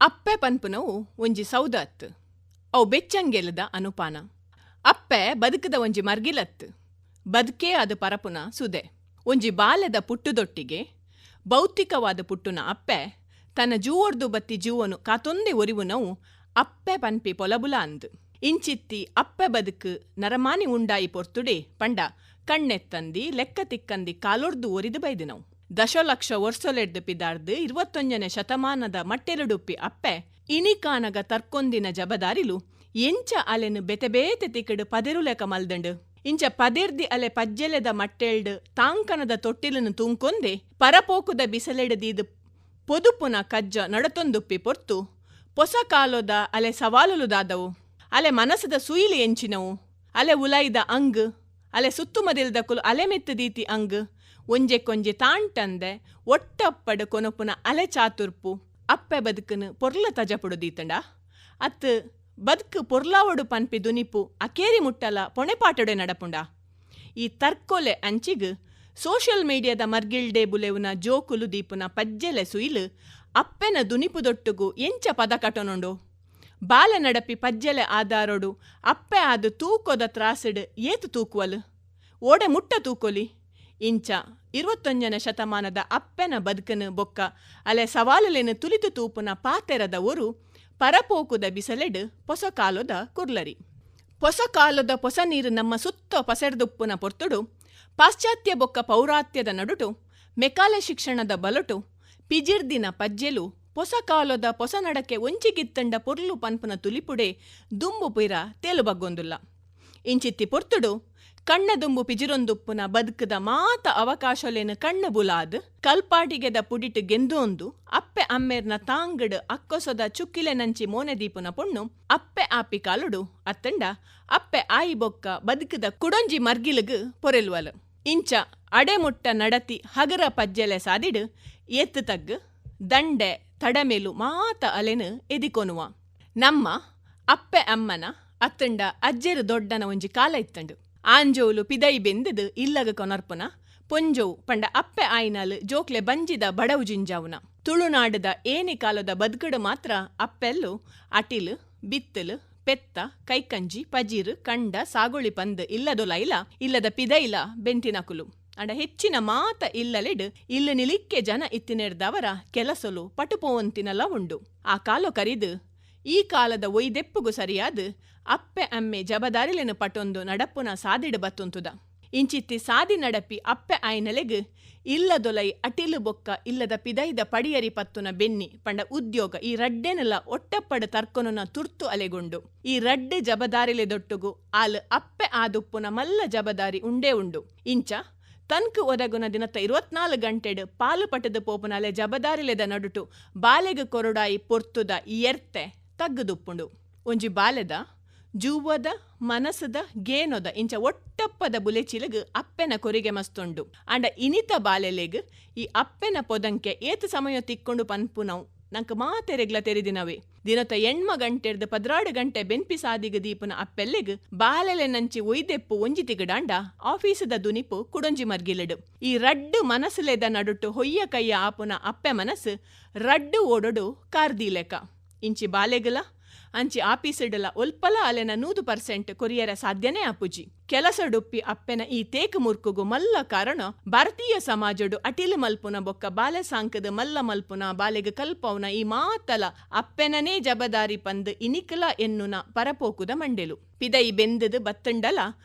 ಅಪ್ಪೆ ಪನ್ಪುನವು ಒಂಜಿ ಸೌದ ಅತ್ತು. ಅವು ಬೆಚ್ಚಂಗೆಲದ ಅನುಪಾನ. ಅಪ್ಪೆ ಬದುಕದ ಒಂಜಿ ಮರ್ಗಿಲತ್ತು. ಬದುಕೇ ಅದು ಪರಪುನ ಸುದೆ. ಒಂಜಿ ಬಾಲ್ಯದ ಪುಟ್ಟುದೊಟ್ಟಿಗೆ ಭೌತಿಕವಾದ ಪುಟ್ಟುನ ಅಪ್ಪೆ ತನ್ನ ಜೂವೊರ್ದು ಬತ್ತಿ ಜೀವನು ಕಾತೊಂದೆ ಒರಿವುನವು ಅಪ್ಪೆ ಪನ್ಪಿ ಪೊಲಬುಲ ಅಂದು. ಇಂಚಿತ್ತಿ ಅಪ್ಪೆ ಬದುಕು ನರಮಾನಿ ಉಂಡಾಯಿ ಪೊರ್ತುಡೆ ಪಂಡ ಕಣ್ಣೆತ್ತಂದಿ ಲೆಕ್ಕ ತಿಕ್ಕಂದಿ ಕಾಲೊರ್ದು ಒರಿದು ಬೈದಿನವು. ದಶಲಕ್ಷ ವರ್ಷಲೆಡ್ದು ಪಿದಾರ್ದು 21ನೇ ಶತಮಾನದ ಮಟ್ಟೆರಡುಪ್ಪಿ ಅಪ್ಪೆ ಇನಿಕಾನಗ ತರ್ಕೊಂದಿನ ಜಬದಾರಿಲು ಎಂಚ ಅಲೆನು ಬೆತೆಬೇತೆ ತಿಕ್ಕಡು ಪದೆರುಲೆಕ ಮಲ್ದಂಡು. ಇಂಚ ಪದೆರ್ದಿ ಅಲೆ ಪಜ್ಜೆಲೆದ ಮಟ್ಟೆಲ್ಡು ತಾಂಕನದ ತೊಟ್ಟಿಲನ್ನು ತೂಂಕೊಂದೆ ಪರಪೋಕುದ ಬಿಸಲೆಡದೀದು ಪೊದುಪುನ ಕಜ್ಜ ನಡತೊಂದುಪ್ಪಿ ಪೊರ್ತು ಪೊಸ ಕಾಲೋದ ಅಲೆ ಸವಾಲುದಾದವು. ಅಲೆ ಮನಸದ ಸುಯಿಲಿ ಎಂಚಿನವು. ಅಲೆ ಉಲಾಯ್ದ ಅಂಗ್ ಅಲೆ ಸುತ್ತುಮದಿಲ್ದ ಕುಲು ಅಲೆ ಮೆತ್ತದೀತಿ ಅಂಗ್ ಒಂಜೆ ಕೊಂಜೆ ತಾಂಟಂದೆ ಒಟ್ಟಪ್ಪಡು ಕೊನಪುನ ಅಲೆ ಚಾತುರ್ಪು ಅಪ್ಪೆ ಬದುಕನು ಪೊರ್ಲ ತಜಪುಡುದೀತಂಡ. ಅತ್ತು ಬದುಕು ಪೊರ್ಲಾವಡು ಪನ್ಪಿ ದುನಿಪು ಅಕೇರಿ ಮುಟ್ಟಲ ಪೊಣೆಪಾಟೊಡೆ ನಡಪುಂಡ. ಈ ತರ್ಕೊಲೆ ಅಂಚಿಗ್ ಸೋಷಿಯಲ್ ಮೀಡಿಯಾದ ಮರ್ಗಿಲ್ಡೆ ಬುಲೆವುನ ಜೋಕುಲು ದೀಪುನ ಪಜ್ಜೆಲೆ ಸುಯಿಲು ಅಪ್ಪೆನ ದುನಿಪುದೊಟ್ಟುಗು ಎಂಚ ಪದ ಕಟೊನುಂಡು. ಬಾಲ ನಡಪಿ ಪಜ್ಜೆಲೆ ಆಧಾರೊಡು ಅಪ್ಪೆ ಆದು ತೂಕೋದ ತ್ರಾಸಿಡು ಏತು ತೂಕುವಲು ಓಡೆ ಮುಟ್ಟ ತೂಕೊಲಿ. ಇಂಚ 21ನೇ ಶತಮಾನದ ಅಪ್ಪೆನ ಬದುಕನು ಬೊಕ್ಕ ಅಲೆ ಸವಾಲುಲೆನು ತುಲಿತು ತೂಪುನ ಪಾತೆರದ ಒರು ಪರಪೋಕುದ ಬಿಸಲೆಡು ಪೊಸ ಕಾಲದ ಕುರ್ಲರಿ. ಪೊಸ ಕಾಲದ ಪೊಸ ನೀರು ನಮ್ಮ ಸುತ್ತ ಪಸೆರ್ದುಪ್ಪುನ ಪೊರ್ತುಡು ಪಾಶ್ಚಾತ್ಯ ಬೊಕ್ಕ ಪೌರಾತ್ಯದ ನಡುಟು ಮೆಕಾಲೆ ಶಿಕ್ಷಣದ ಬಲಟು ಪಿಜಿರ್ದಿನ ಪಜ್ಜೆಲು ಪೊಸ ಕಾಲದ ಪೊಸ ನಡಕೆ ಒಂಚಿಗಿತ್ತಂಡ ಪೊರ್ಲು ಪನ್ಪುನ ತುಲಿಪುಡೆ ದುಂಬು ಪಿರ ತೇಲುಬಗ್ಗೊಂದುಲ್ಲ. ಇಂಚಿತ್ತಿ ಪೊರ್ತುಡು ಕಣ್ಣದುಂಬು ಪಿಜಿರೊಂದುಪ್ಪುನ ಬದುಕದ ಮಾತ ಅವಕಾಶಲೇನು ಕಣ್ಣು ಬುಲಾದ್ ಕಲ್ಪಾಟಿಗೆದ ಪುಡಿಟ್ ಗೆಂದೊಂದು ಅಪ್ಪೆ ಅಮ್ಮೆರ್ನ ತಾಂಗಡು ಅಕ್ಕೊಸದ ಚುಕ್ಕಿಲೆ ನಂಚಿ ಮೋನೆದೀಪುನ ಪೊಣ್ಣು ಅಪ್ಪೆ ಆಪಿ ಕಾಲುಡು ಅತ್ತಂಡ ಅಪ್ಪೆ ಆಯಿ ಬೊಕ್ಕ ಬದುಕದ ಕುಡೊಂಜಿ ಮರ್ಗಿಲುಗು ಪೊರೆಲ್ವಲು. ಇಂಚ ಅಡೆಮುಟ್ಟ ನಡತಿ ಹಗರ ಪಜ್ಜೆಲೆ ಸಾದಿಡು ಎತ್ತು ತಗ್ಗು ದಂಡೆ ತಡಮೇಲು ಮಾತ ಅಲೆನು ಎದಿಕೊನುವ. ನಮ್ಮ ಅಪ್ಪೆ ಅಮ್ಮನ ಅತ್ತಂಡ ಅಜ್ಜೆರು ದೊಡ್ಡನ ಒಂಜಿ ಕಾಲ ಇತ್ತಂಡು. ಆಂಜೋಲು ಪಿದೈ ಬೆಂದದು ಇಲ್ಲಗ ಕೊನರ್ಪುನ ಪೊಂಜೋವು ಪಂಡ ಅಪ್ಪೆ ಆಯ್ನಾಲು ಜೋಕ್ಲೆ ಬಂಜಿದ ಬಡವು ಜಿಂಜಾವುನ. ತುಳುನಾಡದ ಏನಿ ಕಾಲದ ಬದುಕಡು ಮಾತ್ರ ಅಪ್ಪೆಲ್ಲು ಅಟಿಲು ಬಿತ್ತಲು ಪೆತ್ತ ಕೈಕಂಜಿ ಪಜೀರು ಕಂಡ ಸಾಗುಳಿ ಪಂದ್ ಇಲ್ಲದೊಲೈಲ ಇಲ್ಲದ ಪಿದೈಲ ಬೆಂತಿನಕುಲು ಅಂಡ ಹೆಚ್ಚಿನ ಮಾತ ಇಲ್ಲಲೆಡು ಇಲ್ಲಿ ನಿಲಿಕ್ಕೆ ಜನ ಇತ್ತಿನೆರ್ದವರ ಕೆಲಸಲು ಪಟುಪೋವಂತಿನಲ ಉಂಡು. ಆ ಕಾಲ ಕರಿದು ಈ ಕಾಲದ ಒಯ್ದೆಪ್ಪುಗು ಸರಿಯಾದ ಅಪ್ಪೆ ಅಮ್ಮೆ ಜಬದಾರಿಲೆನು ಪಟೊಂದು ನಡಪುನ ಸಾದಿಡು ಬತ್ತುಂತುದ. ಇಂಚಿತ್ತಿ ಸಾದಿ ನಡಪಿ ಅಪ್ಪೆ ಆಯ್ನಲೆಗು ಇಲ್ಲದೊಲೈ ಅಟಿಲು ಬೊಕ್ಕ ಇಲ್ಲದ ಪಿದೈದ ಪಡಿಯರಿ ಪತ್ತುನ ಬೆನ್ನಿ ಪಂಡ ಉದ್ಯೋಗ ಈ ರಡ್ಡೆನೆಲ್ಲ ಒಟ್ಟಪ್ಪಡು ತರ್ಕೊನುನ ತುರ್ತು ಅಲೆಗೊಂಡು ಈ ರಡ್ಡೆ ಜಬದಾರಿಲೆ ದೊಟ್ಟುಗು ಆಲು ಅಪ್ಪೆ ಆದುಪ್ಪುನ ಮಲ್ಲ ಜಬದಾರಿ ಉಂಡೇ ಉಂಡು. ಇಂಚ ತನ್ಕು ಒದಗುನ ದಿನತ್ತ 24 ಗಂಟೆಡು ಪಾಲು ಪಟದು ಪೋಪುನಲೆ ಜಬದಾರಿಲೆದ ನಡುಟು ಬಾಲೆಗು ಕೊರಡಾಯಿ ಪೊರ್ತುದ ಈ ಎರ್ತೆ ತಗ್ಗುದುಪ್ಪುಂಡು. ಒಂಜಿ ಬಾಲೆದ ಜೂವದ ಮನಸದ ಗೇನೊದ ಇಂಚ ಒಟ್ಟಪ್ಪದ ಬುಲೆಚಿಲಗು ಅಪ್ಪೆನ ಕೊರಿಗೆ ಮಸ್ತುಂಡು. ಅಂಡ ಇನಿತ ಬಾಲೆಲೆಗು ಈ ಅಪ್ಪೆನ ಪೊದಂಕೆ ಏತು ಸಮಯ ತಿಕ್ಕೊಂಡು ಪನ್ಪುನವು ನಂಗೆ ಮಾತೆರೆಗ್ಲ ತೆರಿದಿನವೇ. ದಿನತ 8 ಗಂಟೆರ್ದು 16 ಗಂಟೆ ಬೆನ್ಪಿ ಸಾದಿಗು ದೀಪುನ ಅಪ್ಪೆಲ್ಲೆಗು ಬಾಲೆಲೆ ನಂಚಿ ಒಯ್ದೆಪ್ಪು ಒಂಜಿ ತಿಗಡಾಂಡ ಆಫೀಸದ ದುನಿಪು ಕುಡೊಂಜಿ ಮರ್ಗಿಲೆಡು. ಈ ರಡ್ಡು ಮನಸ್ಸುಲೆದ ನಡುಟು ಹೊಯ್ಯ ಕೈಯ ಆಪುನ ಅಪ್ಪೆ ಮನಸ್ಸು ರಡ್ಡು ಓಡೊಡು ಕಾರ್ದೀಲೆಕ. ಇಂಚಿ ಬಾಲೆಗಲ ಅಂಚಿ ಆಪೀಸಿಡಲ ಒಲ್ಪಲ ಅಲೆನ 100% ಕೊರಿಯರ ಸಾಧ್ಯನೇ ಆಪುಜಿ. ಕೆಲಸಡುಪ್ಪಿ ಅಪ್ಪೆನ ಈ ತೇಕು ಮುರ್ಕುಗು ಮಲ್ಲ ಕಾರಣ ಭಾರತೀಯ ಸಮಾಜಡು ಅಟಿಲು ಮಲ್ಪುನ ಬೊಕ್ಕ ಬಾಲೆ ಸಾಂಕದ ಮಲ್ಲ ಮಲ್ಪುನ ಬಾಲೆಗೆ ಕಲ್ಪವುನ ಈ ಮಾತಲ ಅಪ್ಪೆನನೇ ಜಬದಾರಿ ಪಂದ್ ಇನಿಕಲ ಎನ್ನುನ ಪರಪೋಕುದ ಮಂಡೆಲು. ಪಿದೈ ಬೆಂದದು ಬತ್ತಂಡಲ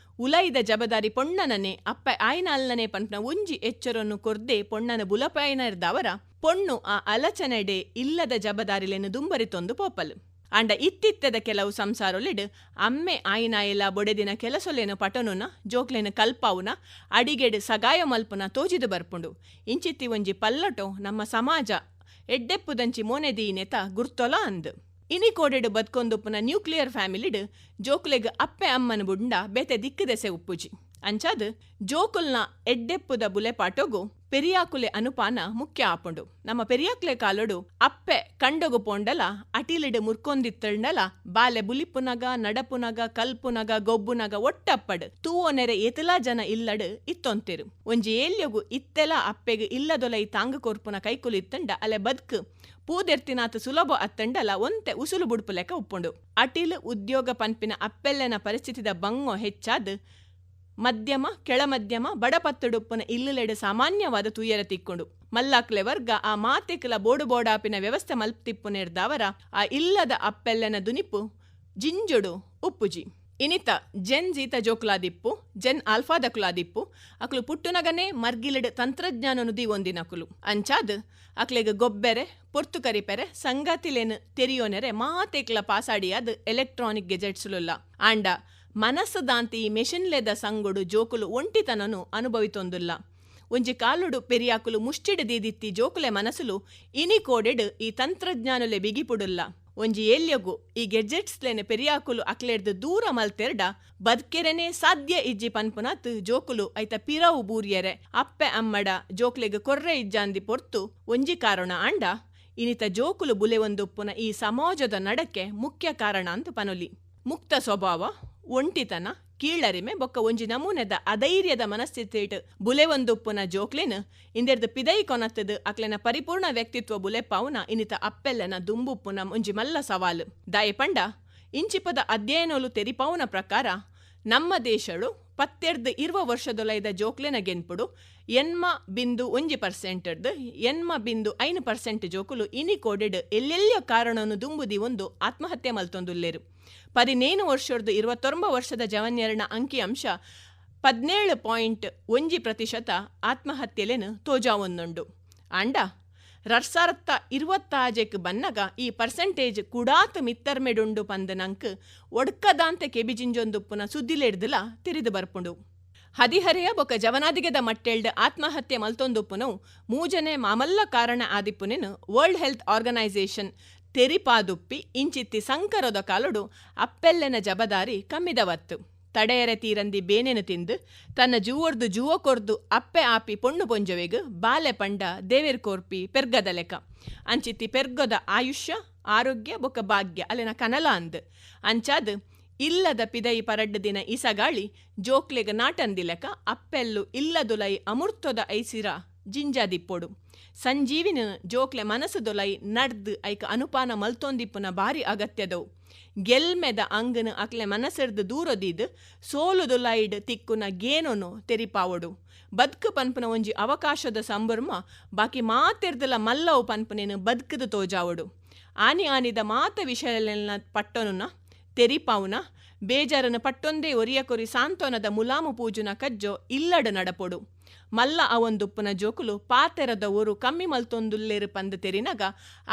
ಉಲೈದ ಜಬದಾರಿ ಪೊಣ್ಣನನೆ ಅಪ್ಪೆ ಆಯ್ನಾಲ್ನನೆ ಪಂಪ್ನ ಒಂಜಿ ಎಚ್ಚರನ್ನು ಕೊರ್ದೆ ಪೊಣ್ಣನ ಬುಲಪಾಯನ ಇರ್ದವರ ಪೊಣ್ಣು ಆ ಅಲಚನೆಡೆ ಇಲ್ಲದ ಜಬದಾರಿಲೆನು ದುಂಬರಿತೊಂದು ಪೋಪಲು. ಅಂಡ ಇತ್ತಿತ್ತದ ಕೆಲವು ಸಂಸಾರೊಲೆಡು ಅಮ್ಮೆ ಆಯ್ನಾಯೆಲ್ಲ ಬೊಡೆದಿನ ಕೆಲಸೊಲೆನು ಪಟನುನ ಜೋಕ್ಲೆನು ಕಲ್ಪಾವುನ ಅಡಿಗೆಡು ಸಗಾಯ ಮಲ್ಪುನ ತೋಜಿದು ಬರ್ಪುಂಡು. ಇಂಚಿತ್ತಿ ಒಂಜಿ ಪಲ್ಲಟೋ ನಮ್ಮ ಸಮಾಜ ಎಡ್ಡೆಪ್ಪುದಂಚಿ ಮೋನೆದೀನೆತ ಗುರ್ತೊಲ ಅಂದು. ಇನಿ ಕೋಡೆಡು ಬದ್ಕೊಂದುಪ್ಪುನ ನ್ಯೂಕ್ಲಿಯರ್ ಫ್ಯಾಮಿಲಿಡು ಜೋಕ್ಲೆಗ್ ಅಪ್ಪೆ ಅಮ್ಮನ ಬುಂಡ ಬೆತೆ ದಿಕ್ಕದೆಸೆ ಉಪ್ಪುಜಿ. ಅಂಚಾದು ಜೋಕುಲ್ನ ಎಡ್ಡೆಪ್ಪುದ ಬುಲೆಪಾಟೋಗು ಪೆರಿಯಾಕುಲೆ ಅನುಪಾನ ಮುಖ್ಯ ಆಪುಂಡು. ನಮ್ಮ ಪೆರಿಯಾಕ್ಲೆ ಕಾಲೊಡು ಅಪ್ಪೆ ಕಂಡೊಗು ಪೋಂಡಲ ಅಟಿಲಿಡು ಮುರ್ಕೊಂದಿತ್ತಂಡಲ ಬಾಲೆ ಬುಲಿಪುನಗ ನಡಪುನಗ ಕಲ್ಪುನಗ ಗೊಬ್ಬುನಗ ಒಟ್ಟಪ್ಪಡು ತೂವೊನೆರೆ ಎತಲಾ ಜನ ಇಲ್ಲಡು ಇತ್ತೊಂತೆರು. ಒಂಜಿ ಏಲ್ಯೊಗು ಇತ್ತೆಲ ಅಪ್ಪೆಗೆ ಇಲ್ಲದೊಲೈ ತಾಂಗ ಕೊರ್ಪುನ ಕೈಕುಲಿತ್ತಂಡ ಅಲೆ ಬದುಕು ಪೂದೆರ್ತಿನಾಥ ಸುಲಭ ಅತ್ತಂಡಲ ಒಂತೆ ಉಸುಲು ಬುಡುಪು ಲೆಕ್ಕ ಉಪ್ಪುಂಡು. ಅಟಿಲ್ ಉದ್ಯೋಗ ಪನ್ಪಿನ ಅಪ್ಪೆಲ್ಲೆನ ಪರಿಸ್ಥಿತಿದ ಬಂಗೋ ಹೆಚ್ಚಾದ್ ಮಧ್ಯಮ ಕೆಳಮಧ್ಯಮ ಬಡಪತ್ತುಡುಪ್ಪನ ಇಲ್ಲುಲೆಡೆ ಸಾಮಾನ್ಯವಾದ ತೂಯರ ತಿಕ್ಕೊಂಡು ಮಲ್ಲಾಕ್ಲೆ ವರ್ಗ ಆ ಮಾತೆಕಲ ಬೋಡು ಬೋಡಾಪಿನ ವ್ಯವಸ್ಥೆ ಮಲ್ಪ್ತಿಪ್ಪು ನೆರ್ದವರ ಆ ಇಲ್ಲದ ಅಪ್ಪೆಲ್ಲೆನ ದುನಿಪು ಜಿಂಜುಡು ಉಪ್ಪುಜಿ ಇನಿತ ಜೆನ್ ಜೀತ ಜೋಕುಲಾದಿಪ್ಪು ಜೆನ್ ಆಲ್ಫಾದ ಕುಲಾದಿಪ್ಪು ಅಕ್ಲು ಪುಟ್ಟುನಗನೇ ಮರ್ಗಿಲಿಡ್ ತಂತ್ರಜ್ಞಾನನುದಿ ಒಂದಿನಕುಲು ಅಂಚಾದ್ ಅಕ್ಲೆಗೆ ಗೊಬ್ಬೆರೆ ಪೊರ್ತು ಕರಿಪೆರೆ ಸಂಗತಿಲೇನು ತೆರಿಯೋನೆರೆ ಮಾತೆಕ್ಲ ಪಾಸಾಡಿಯಾದ್ ಎಲೆಕ್ಟ್ರಾನಿಕ್ ಗೆಜೆಟ್ಸುಲುಲ್ಲ ಆಂಡ ಮನಸ್ಸದಾಂತಿ ಮೆಷಿನ್ಲೆದ ಸಂಗೊಡು ಜೋಕುಲು ಒಂಟಿತನನು ಅನುಭವಿತೊಂದುಲ್ಲ. ಒಂಜಿ ಕಾಲುಡು ಪೆರಿಯಾಕುಲು ಮುಷ್ಟಿಡು ದೀದಿತ್ತಿ ಜೋಕುಲೆ ಮನಸ್ಸುಲು ಇನಿ ಕೋಡೆಡ್ ಈ ತಂತ್ರಜ್ಞಾನುಲೆ ಬಿಗಿಪುಡುಲ್ಲ. ಒಂಜಿ ಏಲ್ಯಗು ಈ ಗೆಜೆಟ್ಸ್ಲೇನೆ ಪೆರಿಯಾಕುಲು ಅಕ್ಲೆಡ್ದು ದೂರ ಮಲ್ತೆರ್ಡ ಬದ್ಕೆರೆನೇ ಸಾಧ್ಯ ಇಜ್ಜಿ ಪನ್ಪುನತ್ ಜೋಕುಲು ಐತ ಪಿರವು ಬೂರ್ಯರೆ ಅಪ್ಪೆ ಅಮ್ಮಡ ಜೋಕ್ಲೆಗ್ ಕೊರ್ರೆ ಇಜ್ಜಾಂದಿ ಪೊರ್ತು ಒಂಜಿ ಕಾರಣ ಆಂಡ ಇನಿತ ಜೋಕುಲು ಬುಲೆ ಒಂದುಪ್ಪುನ ಈ ಸಮಾಜದ ನಡಕ್ಕೆ ಮುಖ್ಯ ಕಾರಣ ಅಂತ ಪನುಲಿ. ಮುಕ್ತ ಸ್ವಭಾವ, ಒಂಟಿತನ, ಕೀಳರಿಮೆ ಬೊಕ್ಕ ಒಂಜಿ ನಮೂನೆದ ಅಧೈರ್ಯದ ಮನಸ್ಥಿತಿಟ್ ಬುಲೆ ಒಂದುಪ್ಪುನ ಜೋಕ್ಲೆನ್ ಇಂದೆರ್ದು ಪಿದೈ ಕೊನತ್ತದು ಅಕ್ಲೆನ ಪರಿಪೂರ್ಣ ವ್ಯಕ್ತಿತ್ವ ಬುಲೆಪಾವುನ ಇನಿತ ಅಪ್ಪೆಲ್ಲೆನ ದುಂಬುಪ್ಪುನ ಒಂಜಿ ಮಲ್ಲ ಸವಾಲು. ದಾಯಪಂಡ ಇಂಚಿಪದ ಅಧ್ಯಯನೋಲು ತೆರಿಪಾವುನ ಪ್ರಕಾರ ನಮ್ಮ ದೇಶಳು 12 ವರ್ಷದೊಲೈದ ಜೋಕ್ಲೆನ ಗೆನ್ಪುಡು 1.1% 1.5% ಜೋಕುಲು ಇನಿ ಕೋಡೆಡ್ ಎಲ್ಲೆಲ್ಲಿಯ ಕಾರಣನು ದುಂಬುದಿ ಒಂದು ಆತ್ಮಹತ್ಯೆ ಮಲ್ತೊಂದುಲ್ಲೇರು. 17 ವರ್ಷದ 29 ವರ್ಷದ ಜವನ್ಯರನ ಅಂಕಿಅಂಶ 17.1% ಆತ್ಮಹತ್ಯೆಲೆನು ತೋಜಾವೊಂದುಂಡು. ಆಂಡ 2020 ಬನ್ನಗ ಈ ಪರ್ಸೆಂಟೇಜ್ ಕುಡಾತ್ ಮಿತ್ತರ್ಮೆಡುಂಡು ಪಂದನಂಕ್ ಒಡ್ಕದಾಂತೆ ಕೆಬಿಜಿಂಜೊಂದುಪ್ಪುನ ಸುದ್ದಿಲೆಡ್ದಲ ತಿರಿದು ಬರ್ಪುಂಡು. ಹದಿಹರೆಯ ಬೊಕ ಜವನಾದಿಗೆದ ಮಟ್ಟೆಲ್ಡ್ ಆತ್ಮಹತ್ಯೆ ಮಲ್ತೊಂದುಪ್ಪುನವು ಮೂಜನೆ ಮಾಮಲ್ಲ ಕಾರಣ ಆದಿಪ್ಪುನೆನು ವರ್ಲ್ಡ್ ಹೆಲ್ತ್ ಆರ್ಗನೈಸೇಷನ್ ತೆರಿಪಾದುಪ್ಪಿ ಇಂಚಿತ್ತಿ ಸಂಕರದ ಕಾಲುಡು ಅಪ್ಪೆಲ್ಲೆನ ಜಬದಾರಿ ಕಮ್ಮಿದವತ್ತು. ತಡೆಯರೆ ತೀರಂದಿ ಬೇನೆನು ತಿಂದು ತನ್ನ ಜೂವರ್ದು ಜೂವ ಕೊರ್ದು ಅಪ್ಪೆ ಆಪಿ ಪೊಣ್ಣು ಪೊಂಜವೆಗ್ ಬಾಲೆ ಪಂಡ ದೇವೆರ್ ಕೋರ್ಪಿ ಪೆರ್ಗದ ಲೆಕ್ಕ ಅಂಚಿತ್ತಿ ಪೆರ್ಗದ ಆಯುಷ್ಯ ಆರೋಗ್ಯ ಬೊಕ ಭಾಗ್ಯ ಅಲೆನ ಕನಲ ಅಂದ್ ಅಂಚಾದ್ ಇಲ್ಲದ ಪಿದೈ ಪರಡ್ಡ ದಿನ ಇಸಗಾಳಿ ಜೋಕ್ಲೆಗ್ ನಾಟಂದಿ ಲೆಕ್ಕ ಅಪ್ಪೆಲ್ಲು ಇಲ್ಲದುಲೈ ಅಮೃತದ ಐಸಿರ ಜಿಂಜಾದಿಪ್ಪೊಡು. ಸಂಜೀವಿನ ಜೋಕ್ಲೆ ಮನಸ್ಸುದೊಲೈ ನಡ್ದು ಐಕ ಅನುಪಾನ ಮಲ್ತೊಂದಿಪ್ಪುನ ಬಾರಿ ಅಗತ್ಯದವು. ಗೆಲ್ಮೆದ ಅಂಗನ ಅಕ್ಲೆ ಮನಸ್ಸೆರ್ದು ದೂರದಿದ್ ಸೋಲುದೊಲೈಡ್ ತಿಕ್ಕುನ ಗೇನೊನು ತೆರಿಪಾವಡು. ಬದುಕು ಪನ್ಪುನ ಒಂಜಿ ಅವಕಾಶದ ಸಂಭ್ರಮ ಬಾಕಿ ಮಾತೆರ್ದಲ ಮಲ್ಲವು ಪನ್ಪುನೇನು ಬದುಕದು ತೋಜಾವಡು. ಆನಿದ ಮಾತ ವಿಷಯಲೆಲ್ಲ ಪಟ್ಟೊನುನ ತೆರಿಪಾವುನ ಬೇಜಾರನ ಪಟ್ಟೊಂದೇ ಒರಿಯ ಕೊರಿ ಸಾಂತ್ವನದ ಮುಲಾಮು ಪೂಜುನ ಕಜ್ಜೋ ಇಲ್ಲಡು ನಡಪೊಡು. ಮಲ್ಲ ಅವೊಂದುಪ್ಪುನ ಜೋಕುಲು ಪಾತೆರದ ಊರು ಕಮ್ಮಿ ಮಲ್ತೊಂದುಲ್ಲೇರು ಪಂದು ತೆರಿನಗ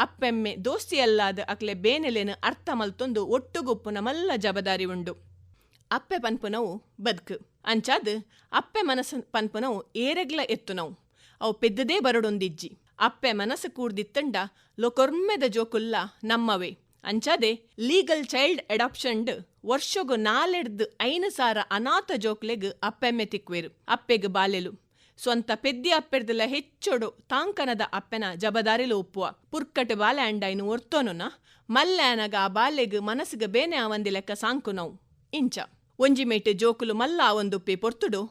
ಅಪ್ಪೆಮ್ಮೆ ದೋಸ್ತಿಯಲ್ಲಾದ ಅಕ್ಲೆ ಬೇನೆಲೆನು ಅರ್ಥ ಮಲ್ತೊಂದು ಒಟ್ಟುಗುಪ್ಪುನ ಮಲ್ಲ ಜಬದಾರಿ ಉಂಡು. ಅಪ್ಪೆ ಪನ್ಪುನವು ಬದುಕು ಅಂಚಾದ್ ಅಪ್ಪೆ ಮನಸ್ಸು ಪನ್ಪುನವು ಏರೆಗ್ಲ ಎತ್ತುನವು ಅವು ಪೆದ್ದದೇ ಬರಡೊಂದಿಜ್ಜಿ. ಅಪ್ಪೆ ಮನಸ್ಸು ಕೂಡ್ದಿತ್ತಂಡ ಲೊಕೊರ್ಮೆದ ಜೋಕುಲ್ಲ ನಮ್ಮವೇ ಅಂಚಾದೆ ಲೀಗಲ್ ಚೈಲ್ಡ್ ಅಡಾಪ್ಷನ್ಡ್ ವರ್ಷಗು 4,5,000 ಅನಾಥ ಜೋಕ್ಲೆಗ್ ಅಪ್ಪೆಮ್ಮೆ ತಿಕ್ವೇರು. ಅಪ್ಪೆಗ್ ಬಾಲೆಲು ಸ್ವಂತ ಪೆದ್ದಿ ಅಪ್ಪೆರ್ದಲ ಹೆಚ್ಚೊಡು ತಾಂಕನದ ಅಪ್ಪೆನ ಜಬದಾರಿಲು ಉಪ್ಪುವ ಪುರ್ಕಟ್ ಬಾಲೆ ಅಂಡಾಯ್ನು ಒರ್ತೋನುನ ಮಲ್ಲಾನಗ ಆ ಬಾಲೆಗ್ ಮನಸ್ಸಿಗೆ ಬೇನೆ ಆವಂದಿ ಲೆಕ್ಕ ಸಾಂಕುನವು ಇಂಚ ಒಂಜಿಮೇಟ್ ಜೋಕುಲು ಮಲ್ಲ ಆವೊಂದುಪ್ಪಿ ಪೊರ್ತುಡು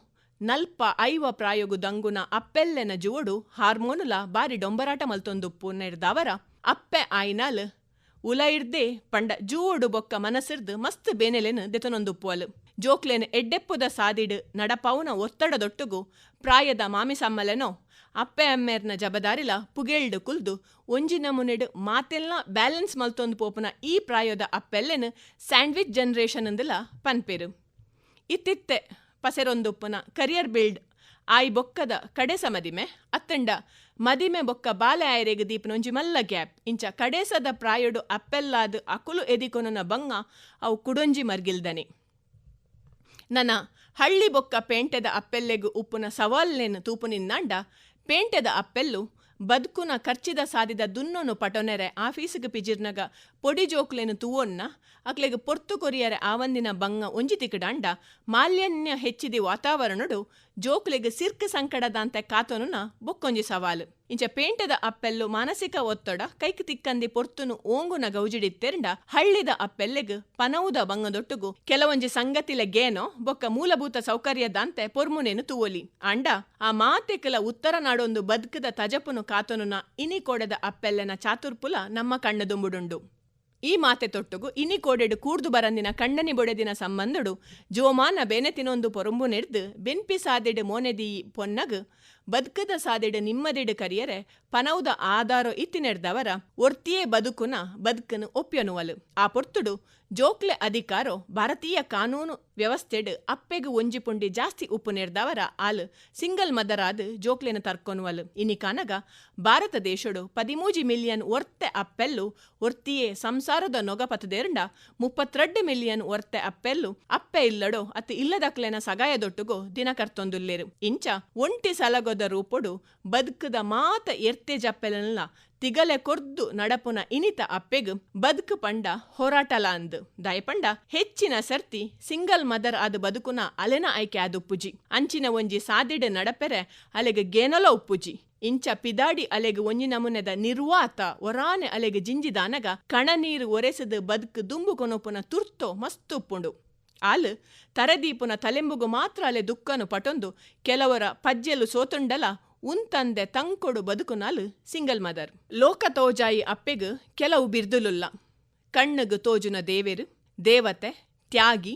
45 ಪ್ರಾಯೋಗು ದಂಗುನ ಅಪ್ಪೆಲ್ಲೆನ ಜುವಡು ಹಾರ್ಮೋನುಲ ಬಾರಿ ಡೊಂಬರಾಟ ಮಲ್ತೊಂದುಪ್ಪು ನೆರ್ದವರ ಅಪ್ಪೆ ಆಯ್ನಾಲ್ ಉಲೈರ್ದೇ ಪಂಡ ಜೂವಡು ಬೊಕ್ಕ ಮನಸ್ಸಿರ್ದು ಮಸ್ತ್ ಬೇನೆಲೆನು ದೆತನೊಂದುಪ್ಪುವಲು. ಜೋಕ್ಲೆನು ಎಡ್ಡೆಪ್ಪುದ ಸಾದಿಡು ನಡಪವುನ ಒತ್ತಡದೊಟ್ಟುಗು ಪ್ರಾಯದ ಮಾಮಿಸಮ್ಮಲೆನೋ ಅಪ್ಪೆ ಅಮ್ಮೇರ್ನ ಜಬದಾರಿಲ ಪುಗೇಳ್ಡು ಕುಲ್ದು ಒಂಜಿನ ಮುನೆಡು ಮಾತೆಲ್ಲ ಬ್ಯಾಲೆನ್ಸ್ ಮಲ್ತೊಂದು ಪೋಪುನ ಈ ಪ್ರಾಯದ ಅಪ್ಪೆಲ್ಲೆನು ಸ್ಯಾಂಡ್ವಿಚ್ ಜನರೇಷನ್ ಅಂದಲ ಪನ್ಪೇರು. ಇತ್ತಿತ್ತೆ ಪಸೆರೊಂದುಪ್ಪುನ ಕರಿಯರ್ ಬಿಲ್ಡ್ ಆಯ್ ಬೊಕ್ಕದ ಕಡೆಸ ಮದಿಮೆ ಅತ್ತಂಡ ಮದಿಮೆ ಬೊಕ್ಕ ಬಾಲೆ ಆಯ್ರೆಗ್ ದೀಪನ ಒಂಜಿ ಮಲ್ಲ ಗ್ಯಾಪ್ ಇಂಚ ಕಡೆಸದ ಪ್ರಾಯಡು ಅಪ್ಪೆಲ್ಲಾದು ಅಕುಲು ಎದಿಕೊನನ ಬಂಗ ಅವು ಕುಡೊಂಜಿ ಮರ್ಗಿಲ್ದನೆ. ನನ ಹಳ್ಳಿ ಬೊಕ್ಕ ಪೇಂಟೆದ ಅಪ್ಪೆಲ್ಲೆಗು ಉಪ್ಪುನ ಸವಾಲ್ನೇನು ತೂಪುನಿನ್ನಾಂಡ ಪೇಂಟೆದ ಅಪ್ಪೆಲ್ಲು ಬದುಕುನ ಖರ್ಚಿದ ಸಾದಿದ ದುನ್ನೊನು ಪಟೊನೆರೆ ಆಫೀಸಿಗೆ ಪಿಜಿರ್ನಗ ಪೊಡಿ ಜೋಕ್ಲೆನು ತೂವೊನ್ನ ಅಕ್ಲೆಗ್ ಪೊರ್ತು ಕೊರಿಯರೆ ಆವಂದಿನ ಬಂಗ ಒಂಜಿ ತಿಕಡಾಂಡ ಮಾಲ್ಯನ್ಯ ಹೆಚ್ಚಿದಿ ವಾತಾವರಣಡು ಜೋಕ್ಲೆಗ್ ಸಿರ್ಕ್ ಸಂಕಡದಂತೆ ಕಾತೋನುನ ಬೊಕ್ಕೊಂಜಿ ಸವಾಲು. ಇಂಚ ಪೇಂಟದ ಅಪ್ಪೆಲ್ಲು ಮಾನಸಿಕ ಒತ್ತಡ ಕೈಕ್ ತಿಕ್ಕಂದಿ ಪೊರ್ತುನು ಓಂಗುನ ಗೌಜಿಡಿತ್ತೆರ್ಂಡ ಹಳ್ಳಿದ ಅಪ್ಪೆಲ್ಲೆಗ್ ಪನವುದ ಬಂಗದೊಟ್ಟುಗು ಕೆಲವೊಂಜಿ ಸಂಗತಿಲೆ ಗೇನೋ ಬೊಕ್ಕ ಮೂಲಭೂತ ಸೌಕರ್ಯದಂತೆ ಪೊರ್ಮುನೇನು ತೂವೊಲಿ ಅಂಡ ಆ ಮಾತೆಕಲ ಉತ್ತರ ನಾಡೊಂದು ಬದುಕದ ತಜಪುನು ಕಾತೋನುನ ಇನಿ ಕೊಡೆದ ಅಪ್ಪೆಲ್ಲೆನ ಚಾತುರ್ಪುಲ ನಮ್ಮ ಕಣ್ಣು ದುಂಬುಡುಂಡು. ಈ ಮಾತೆ ತೊಟ್ಟುಗು ಇನಿ ಕೋಡೆಡು ಕೂರ್ದು ಬರಂದಿನ ಕಣ್ಣನಿ ಬೊಡೆದಿನ ಸಂಬಂಧಡು ಜೋಮಾನ ಬೆನೆತಿನೊಂದು ಪೊರಂಬು ನೆಡ್ದು ಬೆನ್ಪಿ ಸಾದೆಡು ಮೋನೆದಿ ಪೊನ್ನಗ್ ಬದುಕದ ಸಾದೆಡು ನಿಮ್ಮದಿಡು ಕರಿಯರೆ ಪನೌದ ಆಧಾರೋ ಇತ್ತಿನೆಡ್ದವರ ಒರ್ತಿಯೇ ಬದುಕುನ ಬದುಕನು ಒಪ್ಯನುವಲು. ಆ ಪೊರ್ತುಡು ಜೋಕ್ಲೆ ಅಧಿಕಾರೋ ಭಾರತೀಯ ಕಾನೂನು ವ್ಯವಸ್ಥೆಡ್ ಅಪ್ಪೆಗು ಒಂಜಿಪುಂಡಿ ಜಾಸ್ತಿ ಉಪ್ಪು ನೆಡ್ದವರ ಆಲ್ ಸಿಂಗಲ್ ಮದರಾದ್ ಜೋಕ್ಲೆನ ತರ್ಕೊನುವಲು. ಇನಿ ಕಾನಗ ಭಾರತ ದೇಶಡು 13 ಮಿಲಿಯನ್ ಒರ್ತೆ ಅಪ್ಪೆಲ್ಲು ಒರ್ತಿಯೇ ಸಂಸಾರದ ನೊಗಪತದೇರ್ಂಡ 32 ಮಿಲಿಯನ್ ಒರ್ತೆ ಅಪ್ಪೆಲ್ಲು ಅಪ್ಪೆ ಇಲ್ಲಡೋ ಅತ್ತು ಇಲ್ಲದಕ್ಲೆನ ಸಗಾಯದೊಟ್ಟುಗೋ ದಿನ ಕರ್ತೊಂದುಲ್ಲೇರು. ಇಂಚ ಒಂಟಿ ಸಲಗೊದ ರೂಪೊಡು ಬದುಕದ ಮಾತ ಎರ್ತೆ ಜಪ್ಪೆಲನ್ಲ ತಿಗಲೆ ಕೊರ್ದು ನಡಪುನ ಇನಿತ ಅಪ್ಪೆಗ್ ಬದುಕು ಪಂಡ ಹೋರಾಟಲ ಅಂದ್ ದಯಪಂಡ ಹೆಚ್ಚಿನ ಸರ್ತಿ ಸಿಂಗಲ್ ಮದರ್ ಆದ ಬದುಕುನ ಅಲೆನ ಆಯ್ಕೆ ಆದ ಉಪ್ಪುಜಿ ಅಂಚಿನ ಒಂಜಿ ಸಾದಿಡೆ ನಡಪೆರೆ ಅಲೆಗೆ ಗೇನಲ ಉಪ್ಪುಜಿ. ಇಂಚ ಪಿದಾಡಿ ಅಲೆಗೆ ಒಂಜಿ ನಮುನೆದ ನಿರ್ವಾತ ಒರಾನೆ ಅಲೆಗೆ ಜಿಂಜಿದಾನಗ ಕಣ ನೀರು ಒರೆಸದು ಬದುಕು ದುಂಬು ಕೊನೊಪುನ ತುರ್ತೋ ಮಸ್ತು ಉಪ್ಪುಂಡು. ಆಲ್ ತರದೀಪುನ ತಲೆಂಬುಗು ಮಾತ್ರ ಅಲೆ ದುಃಖನು ಪಟೊಂದು ಕೆಲವರ ಪಜ್ಜೆಲು ಸೋತುಂಡಲ ಉಂತಂದೆ ತಂಕೊಡು ಬದುಕುನಾಲ್ ಸಿಂಗಲ್ ಮದರ್. ಲೋಕ ತೋಜಾಯಿ ಅಪ್ಪೆಗ್ ಕೆಲವು ಬಿರ್ದುಲುಲ್ಲ. ಕಣ್ಣಗ್ ತೋಜುನ ದೇವೆರು, ದೇವತೆ, ತ್ಯಾಗಿ,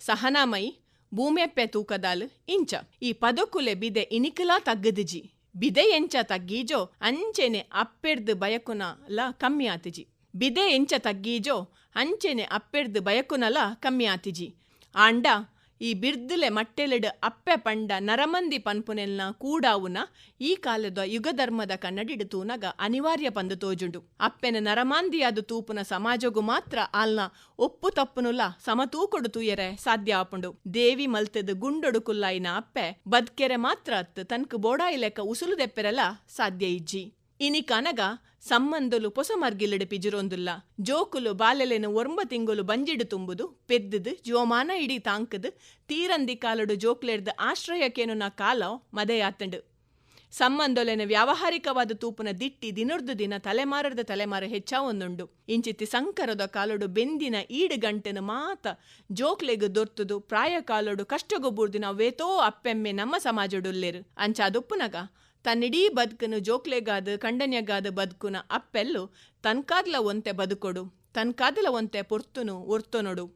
ಸಹನಾಮಯಿ, ಭೂಮೆಪ್ಪೆ ತೂಕದಾಲ್ ಇಂಚ ಈ ಪದಕುಲೆ ಬಿದೆ ಇನಿಕಲಾ ತಗ್ಗದಿಜಿ. ಬಿದೆ ಎಂಚ ತಗ್ಗೀಜೋ ಅಂಚೆನೆ ಅಪ್ಪೆರ್ದು ಬಯಕುನಲ ಕಮ್ಮಿ ಆತಿಜಿ. ಬಿದೆ ಎಂಚ ತಗ್ಗೀಜೋ ಅಂಚೆನೆ ಅಪ್ಪೆರ್ದು ಬಯಕುನಲ ಕಮ್ಮಿ ಆತಿಜಿ. ಆಂಡ ಈ ಬಿರ್ದುಲೆ ಮಟ್ಟೆಲೆಡ್ ಅಪ್ಪೆ ಪಂಡ ನರಮಂದಿ ಪನ್ಪುನೆಲ್ನ ಕೂಡಾವುನ ಈ ಕಾಲದ ಯುಗಧರ್ಮದ ಕನ್ನಡಿಡು ತೂನಗ ಅನಿವಾರ್ಯ ಪಂದು ತೋಜುಂಡು. ಅಪ್ಪೆನ ನರಮಾಂದಿಯಾದ ತೂಪುನ ಸಮಾಜಗು ಮಾತ್ರ ಆಲ್ನ ಒಪ್ಪು ತಪ್ಪುನುಲ ಸಮತೂಕೊಡು ತೂಯರೆ ಸಾಧ್ಯ ಆಪುಂಡು. ದೇವಿ ಮಲ್ತದ ಗುಂಡೊಡುಕುಲ್ಲಾಯಿನ ಅಪ್ಪೆ ಬದ್ಕೆರೆ ಮಾತ್ರ ಅತ್ತು ತನ್ಕು ಬೋಡಾಯಿ ಲೆಕ್ಕ ಉಸುಲು ದೆಪ್ಪೆರಲ ಸಾಧ್ಯ ಇಜ್ಜಿ. ಇನಿ ಕನಗ ಸಂಬಂಧಲು ಪೊಸ ಮರ್ಗಿಲಿಡು ಪಿಜುರೊಂದುಲ್ಲ. ಜೋಕುಲು ಬಾಲೆಲೆನು 9 ತಿಂಗುಲು ಬಂಜಿಡು ತುಂಬುದು ಪೆದ್ದುದು ಜೋಮಾನ ಇಡೀ ತಾಂಕದು ತೀರಂದಿ ಕಾಲಡು ಜೋಕ್ಲೆರ್ದು ಆಶ್ರಯಕ್ಕೇನು ನಾ ಕಾಲ ಮದೆಯಾತಂಡು. ಸಂಬಂಧೊಲೆನ ವ್ಯಾವಹಾರಿಕವಾದ ತೂಪುನ ದಿಟ್ಟಿ ದಿನರ್ದು ದಿನ ತಲೆಮಾರದ ತಲೆಮಾರು ಹೆಚ್ಚಾವೊಂದುಂಡು. ಇಂಚಿತ್ತಿ ಸಂಕರದ ಕಾಲಡು ಬೆಂದಿನ ಈಡು ಗಂಟೆನು ಮಾತ ಜೋಕ್ಲೆಗ್ ದೊರ್ತುದು ಪ್ರಾಯ ಕಾಲಡು ಕಷ್ಟಗೊಬ್ಬುರ್ದಿನ ವೇತೋ ಅಪ್ಪೆಮ್ಮೆ ನಮ್ಮ ಸಮಾಜಡುಲ್ಲೇರು ಅಂಚಾದುಪ್ಪುನಗ ತನ್ನಿಡೀ ಬದುಕನು ಜೋಕ್ಲೆಗಾದ ಕಂಡನ್ಯಗಾದ ಬದುಕುನ ಅಪ್ಪೆಲ್ಲು ತನ್ಕಾದ್ಲ ಒಂತೆ ಬದುಕೊಡು ತನ್ಕಾದಲ ಒಂತೆ ಪೊರ್ತುನು ಒರ್ತೊನೊಡು.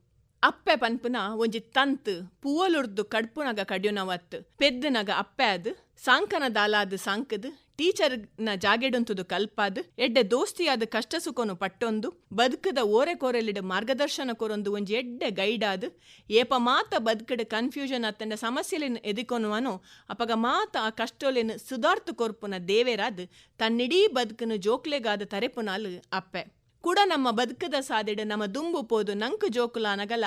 ಅಪ್ಪೆ ಪನ್ಪುನ ಒಂಜಿ ತಂತ್ ಪೂವಲುರ್ದು ಕಡ್ಪುನಗ ಕಡ್ಯುನವತ್ ಪೆದ್ದನಗ ಅಪ್ಪೆ ಅದ್ ಸಾಂಕನ ದಾಲಾದ್ ಸಾಂಕದ್ ಟೀಚರ್ನ ಜಾಗೆಡುಂತುದು ಕಲ್ಪಾದ್ ಎಡ್ಡೆ ದೋಸ್ತಿಯಾದ ಕಷ್ಟ ಸುಖನು ಪಟ್ಟೊಂದು ಬದುಕದ ಓರೆ ಕೋರೆಲಿಡು ಮಾರ್ಗದರ್ಶನ ಕೊರೊಂದು ಒಂಜಿ ಎಡ್ಡೆ ಗೈಡಾದ್ ಏಪ ಮಾತ ಬದುಕಡ್ ಕನ್ಫ್ಯೂಷನ್ ಅತ್ತಂಡ ಸಮಸ್ಯೆಲಿನ ಎದಿಕೊನುವನು ಅಪಗ ಮಾತ ಆ ಕಷ್ಟೊಲಿನ ಸುಧಾರ್ತು ಕೊರ್ಪುನ ದೇವೇರಾದ್ ತನ್ನಿಡೀ ಬದುಕನು ಜೋಕ್ಲೆಗಾದ ತರೆಪುನಾಲ್ ಅಪ್ಪೆ ಕೂಡ ನಮ್ಮ ಬದುಕದ ಸಾದಿಡು ನಮ್ಮ ದುಂಬು ಪೋದು ನಂಕು ಜೋಕುಲ ಅನಗಲ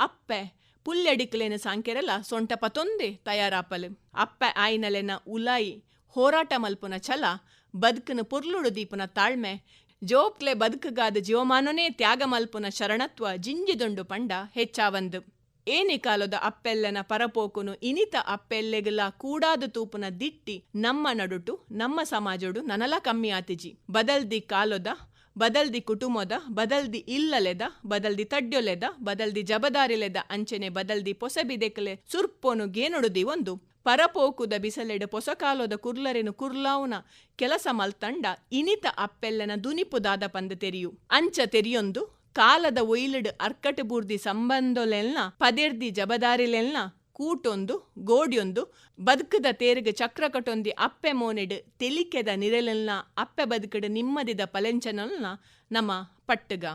ಅಪ್ಪೆ ಪುಲ್ಲೆಡಿಕ್ಲೇನ ಸಾಂಕೆರಲ ಸೊಂಟ ಪತೊಂದೆ ತಯಾರಾಪಲು. ಅಪ್ಪೆ ಆಯ್ನಲೆನ ಉಲಾಯಿ ಹೋರಾಟ ಮಲ್ಪುನ ಛಲ ಬದುಕನು ಪುರ್ಲುಡು ದೀಪುನ ತಾಳ್ಮೆ ಜೋಕ್ಲೆ ಬದುಕಗಾದ ಜೀವಮಾನನೇ ತ್ಯಾಗ ಮಲ್ಪುನ ಶರಣತ್ವ ಜಿಂಜಿದುಂಡು ಪಂಡ ಹೆಚ್ಚಾವಂದು. ಏನಿ ಕಾಲದ ಅಪ್ಪೆಲ್ಲೆನ ಪರಪೋಕುನು ಇನಿತ ಅಪ್ಪೆಲ್ಲೆಗಲ ಕೂಡಾದ ತೂಪುನ ದಿಟ್ಟಿ ನಮ್ಮ ನಡುಟು ನಮ್ಮ ಸಮಾಜಡು ನನಲ ಕಮ್ಮಿ ಆತಿಜಿ. ಬದಲ್ದಿ ಕಾಲದ ಬದಲ್ದಿ ಕುಟುಂಬದ ಬದಲ್ದಿ ಇಲ್ಲಲೆದ ಬದಲ್ದಿ ತಡ್ಯೊಲೆದ ಬದಲ್ದಿ ಜಬದಾರಿಲೆದ ಅಂಚೆನೆ ಬದಲ್ದಿ ಪೊಸಬಿದೆಕಲೆ ಸುರ್ಪೊನು ಗೇನೊಡುದಿ ಒಂದು ಪರಪೋಕುದ ಬಿಸಲೆಡು ಪೊಸಕಾಲದ ಕುರ್ಲರೆನು ಕುರ್ಲಾವುನ ಕೆಲಸ ಮಲ್ತಂಡ ಇನಿತ ಅಪ್ಪೆಲ್ಲನ ದುನಿಪುದಾದ ಪಂದು ತೆರಿಯು ಅಂಚ ತೆರಿಯೊಂದು ಕಾಲದ ಒಯ್ಲಿಡು ಅರ್ಕಟು ಬೂರ್ದಿ ಸಂಬಂಧೊಲೆಲ್ನ ಪದೆರ್ದಿ ಜಬದಾರಿಲೆಲ್ನ ಕೂಟೊಂದು ಗೋಡ್ಯೊಂದು ಬದುಕದ ತೇರಿಗೆ ಚಕ್ರ ಕಟೊಂದಿ ಅಪ್ಪೆ ಮೋನೆಡು ತೆಲಿಕೆದ ನಿರೆಲೆಲ್ನ ಅಪ್ಪೆ ಬದುಕಡು ನಿಮ್ಮದಿದ ಪಲೆಂಚನಲ್ನ ನಮ್ಮ ಪಟ್ಟುಗ.